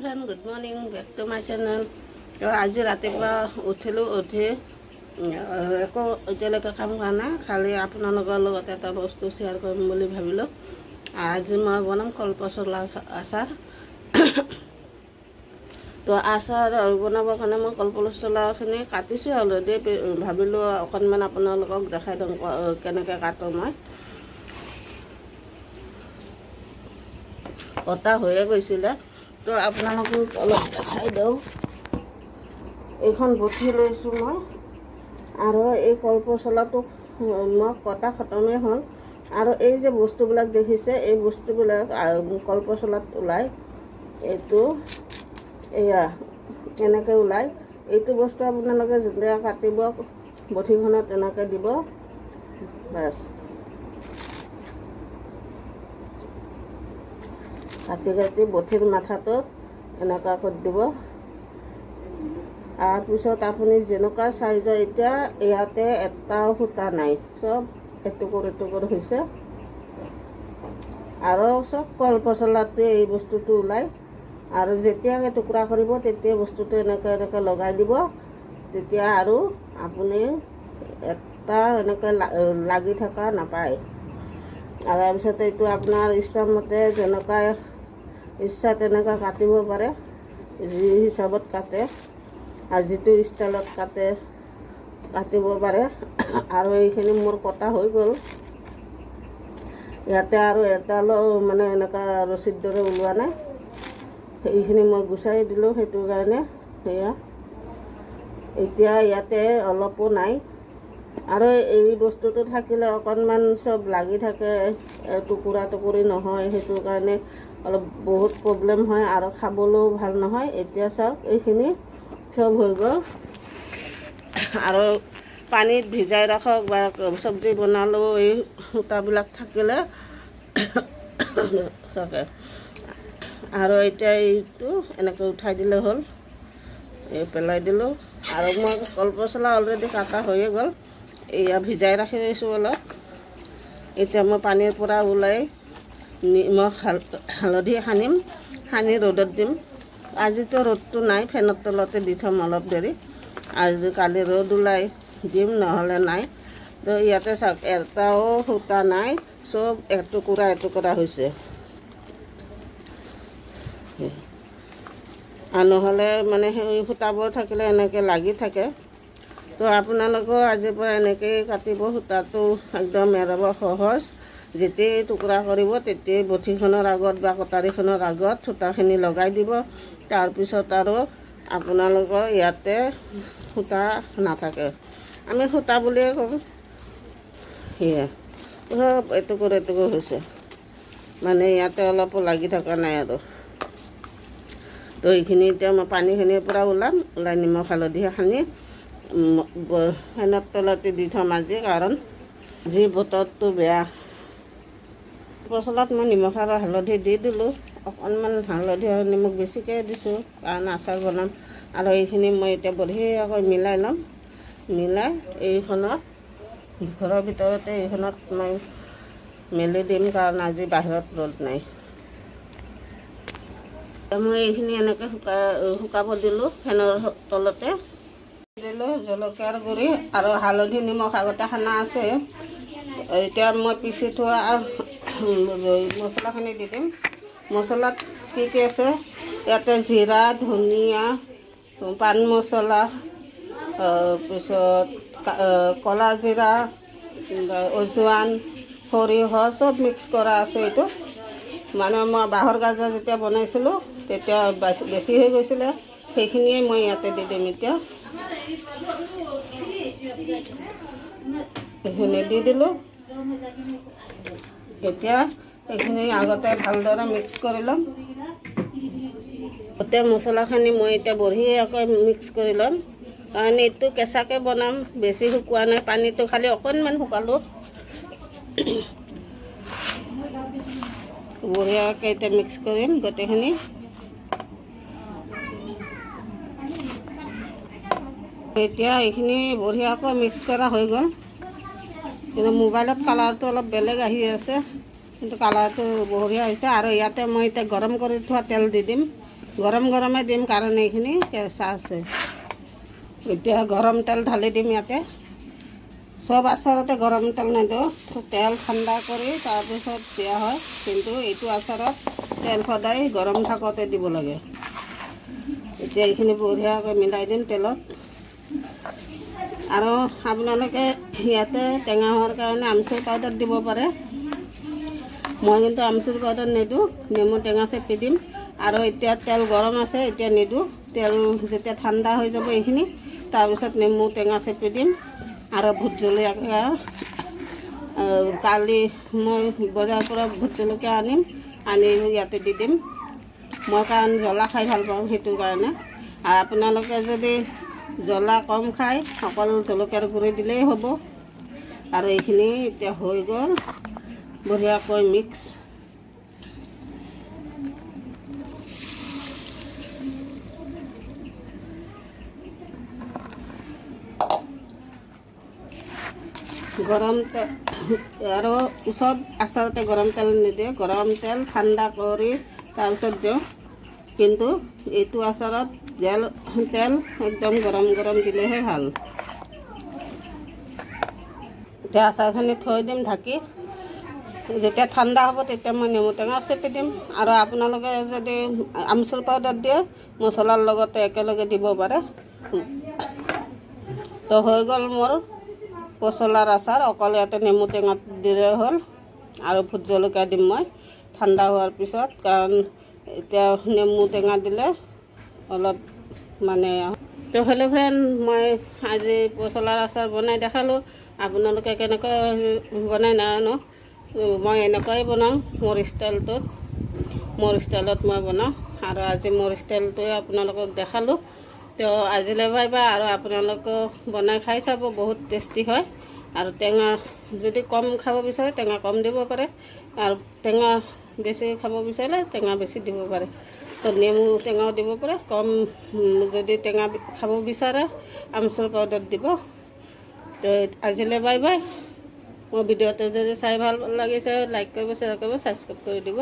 friend, good morning, back to my channel. আজি ৰাতিপুৱা উঠিলোঁ, উঠি একো এতিয়ালৈকে কাম কৰা নাই, খালি আপোনালোকৰ লগত এটা বস্তু শ্বেয়াৰ কৰিম বুলি ভাবিলোঁ। আজি মই বনাম কলপচলা আচাৰ। তো আচাৰ বনাবৰ কাৰণে মই কলপচলাখিনি কাটিছোঁ অলৰেডি, ভাবিলোঁ অকণমান আপোনালোকক দেখাই দিওঁ কেনেকৈ কাটো। মই কটা হৈয়ে গৈছিলে, তো আপোনালোকক অলপ দেখাই দিওঁ। এইখন বটি লৈছোঁ মই, আৰু এই কলপচলাটো মই কটা খতমেই হ'ল। আৰু এই যে বস্তুবিলাক দেখিছে, এই বস্তুবিলাক কলপচলাত ওলায়। এইটো এয়া এনেকৈ ওলায়। এইটো বস্তু আপোনালোকে যেতিয়া কাটিব বটিখনত এনেকৈ দিব, বাছ কাটি কাটি বটিৰ মাথাটোত এনেকুৱা কৰি দিব। তাৰপিছত আপুনি যেনেকুৱা চাইজৰ, এতিয়া ইয়াতে এটাও সূতা নাই, চব এটুকুৰ এটুকুৰ হৈছে। আৰু চব কলপচলাটোৱে এই বস্তুটো ওলায়। আৰু যেতিয়া টুকুৰা কৰিব তেতিয়া বস্তুটো এনেকৈ এনেকৈ লগাই দিব, তেতিয়া আৰু আপুনি এটা এনেকৈ লাগি থকা নাপায়। আৰু তাৰপিছত এইটো আপোনাৰ ইচ্ছামতে যেনেকুৱা ইচ্ছা তেনেকুৱা কাটিব পাৰে, যি হিচাপত কাটে আৰু যিটো ষ্টাইলত কাটিব পাৰে। আৰু এইখিনি মোৰ কটা হৈ গ'ল। ইয়াতে আৰু এডালো মানে এনেকুৱা ৰছীৰ দৰে ওলোৱা নাই, এইখিনি মই গুচাই দিলোঁ। সেইটো কাৰণে সেয়া এতিয়া ইয়াতে অলপো নাই। আৰু এই বস্তুটো থাকিলে অকণমান চব লাগি থাকে, টুকুৰা টুকুৰি নহয়, সেইটো কাৰণে অলপ বহুত প্ৰব্লেম হয় আৰু খাবলৈও ভাল নহয়। এতিয়া চাওক এইখিনি চব হৈ গ'ল। আৰু পানীত ভিজাই ৰাখক বা চব্জি বনালেও এই সূতাবিলাক থাকিলে থাকে। আৰু এতিয়া এইটো এনেকৈ উঠাই দিলে হ'ল, এই পেলাই দিলোঁ। আৰু মই কলপচলা অলৰেডি কাটা হৈয়ে গ'ল, এয়া ভিজাই ৰাখি দিছোঁ অলপ। এতিয়া মই পানীৰ পৰা ওলাই নিমখ হালধি সানি ৰ'দত দিম। আজিতো ৰ'দটো নাই, ফেনৰ তলতে দি থ'ম অলপ দেৰি। আজি কালি ৰ'দ ওলাই দিম, নহ'লে নাই। তো ইয়াতে চাওক এটাও সূতা নাই, চব এটুকুৰা এটুকুৰা হৈছে। আৰু নহ'লে মানে সেই সূতাবোৰ থাকিলে এনেকৈ লাগি থাকে। তো আপোনালোকেও আজিৰ পৰা এনেকৈয়ে কাটিব। সূতাটো একদম এৰাব সহজ। যেতিয়াই টুকুৰা কৰিব তেতিয়াই বটিখনৰ আগত বা কটাৰীখনৰ আগত সূতাখিনি লগাই দিব। তাৰপিছত আৰু আপোনালোকৰ ইয়াতে সূতা নাথাকে, আমি সূতা বুলিয়ে কওঁ। সেয়া চব এটুকুৰ এটুকুৰ হৈছে, মানে ইয়াতে অলপো লাগি থকা নাই। আৰু তো এইখিনি এতিয়া মই পানীখিনিৰ পৰা ওলাই নিমখ হালধি সানি ফেনৰ তলতে দি থ'ম আজি, কাৰণ যি বতৰটো বেয়া। পচলাত মই নিমখ আৰু হালধি দি দিলোঁ, অকণমান হালধি আৰু নিমখ বেছিকৈ দিছোঁ কাৰণ আচাৰ বনাম। আৰু এইখিনি মই এতিয়া বঢ়িয়াকৈ মিলাই ল'ম। মিলাই এইখনত ঘৰৰ ভিতৰতে এইখনত মই মেলি দিম, কাৰণ আজি বাহিৰত ৰ'দ নাই। মই এইখিনি এনেকৈ শুকাব দিলোঁ ফেনৰ তলতে। দিলোঁ জলকীয়াৰ গুড়ি আৰু হালধি নিমখ আগতে সানা আছে। এতিয়া মই পিচি থোৱা মছলাখিনি দি দিম। মছলাত কি কি আছে, ইয়াতে জিৰা, ধনিয়া, পান মছলা, পিছত ক'লা জিৰা, অজৱাইন, সৰিয়হ চব মিক্স কৰা আছে। এইটো মানে মই বাঁহৰ গাজা যেতিয়া বনাইছিলোঁ তেতিয়া বেছি হৈ গৈছিলে, সেইখিনিয়ে মই ইয়াতে দি দিম। এতিয়া এইখিনি দি দিলোঁ। এতিয়া এইখিনি আগতে ভালদৰে মিক্স কৰি ল'ম। গোটেই মছলাখিনি মই এতিয়া বঢ়িয়াকৈ মিক্স কৰি ল'ম, কাৰণ এইটো কেঁচাকৈ বনাম, বেছি শুকোৱা নাই। পানীটো খালি অকণমান শুকালোঁ। বঢ়িয়াকৈ এতিয়া মিক্স কৰিম গোটেইখিনি। এতিয়া এইখিনি বঢ়িয়াকৈ মিক্স কৰা হৈ গ'ল, কিন্তু মোবাইলত কালাৰটো অলপ বেলেগ আহি আছে, কিন্তু কালাৰটো বঢ়িয়া হৈছে। আৰু ইয়াতে মই এতিয়া গৰম কৰি থোৱা তেল দি দিম। গৰম গৰমে দিম কাৰণ এইখিনি কেঁচা আছে। এতিয়া গৰম তেল ঢালি দিম ইয়াতে। সব আচাৰতে গৰম তেল নিদিওঁ, তেল ঠাণ্ডা কৰি তাৰপিছত দিয়া হয়, কিন্তু এইটো আচাৰত তেল সদায় গৰম থাকোঁতে দিব লাগে। এতিয়া এইখিনি বঢ়িয়াকৈ মিলাই দিম তেলত। আৰু আপোনালোকে ইয়াতে টেঙা হোৱাৰ কাৰণে আমচুৰ পাউডাৰ দিব পাৰে। মই কিন্তু আমচুৰ পাউডাৰ নিদিওঁ, নেমু টেঙা চেপি দিম। আৰু এতিয়া তেল গৰম আছে, এতিয়া নিদিওঁ। তেল যেতিয়া ঠাণ্ডা হৈ যাব এইখিনি, তাৰপিছত নেমু টেঙা চেপি দিম। আৰু ভোট জলকীয়া, কালি মই বজাৰৰ পৰা ভোট জলকীয়া আনি ইয়াতে দি দিম। মই কাৰণ জ্বলা খাই ভাল পাওঁ, সেইটো কাৰণে। আৰু আপোনালোকে যদি জ্বলা কম খায়, অকল জলকীয়াৰ গুড়ি দিলেই হ'ব। আৰু এইখিনি এতিয়া হৈ গ'ল বঢ়িয়াকৈ মিক্স। গৰম তেল আৰু চব আচাৰতে গৰম তেল নিদিয়ে, গৰম তেল ঠাণ্ডা কৰি তাৰপিছত দিওঁ। কিন্তু এইটো আচাৰত তেল একদম গৰম গৰম দিলেহে ভাল। এতিয়া আচাৰখিনি থৈ দিম ঢাকি। যেতিয়া ঠাণ্ডা হ'ব তেতিয়া মই নেমু টেঙা চেপি দিম। আৰু আপোনালোকে যদি আমচুৰ পাউডাৰ দিয়ে, মছলাৰ লগতে একেলগে দিব পাৰে। তো হৈ গ'ল মোৰ পচলাৰ আচাৰ। অকল ইয়াতে নেমু টেঙা দিলে হ'ল। আৰু ভোট জলকীয়া দিম মই ঠাণ্ডা হোৱাৰ পিছত, কাৰণ এতিয়া নেমু টেঙা দিলে অলপ মানে। তো হেল্ল' ফ্ৰেণ্ড, মই আজি পচলাৰ আচাৰ বনাই দেখালোঁ। আপোনালোকে কেনেকৈ বনাই নাজানো, মই এনেকুৱাই বনাওঁ মোৰ ষ্টাইলটোত। মোৰ ষ্টাইলত মই বনাওঁ, আৰু আজি মোৰ ষ্টাইলটোৱে আপোনালোকক দেখালোঁ। তো আজিলৈ বাই বাই। আৰু আপোনালোকেও বনাই খাই চাব, বহুত টেষ্টি হয়। আৰু টেঙা যদি কম খাব বিচাৰে টেঙা কম দিব পাৰে, আৰু টেঙা বেছি খাব বিচাৰিলে টেঙা বেছি দিব পাৰে। তো নেমু টেঙাও দিব পাৰে। কম যদি টেঙা খাব বিচাৰে আমচুৰ পাউডাৰ দিব। তো আজিলৈ বাই বাই। মোৰ ভিডিঅ'টো যদি চাই ভাল লাগিছে লাইক কৰিব, শ্বেয়াৰ কৰিব, ছাবস্ক্ৰাইব কৰি দিব।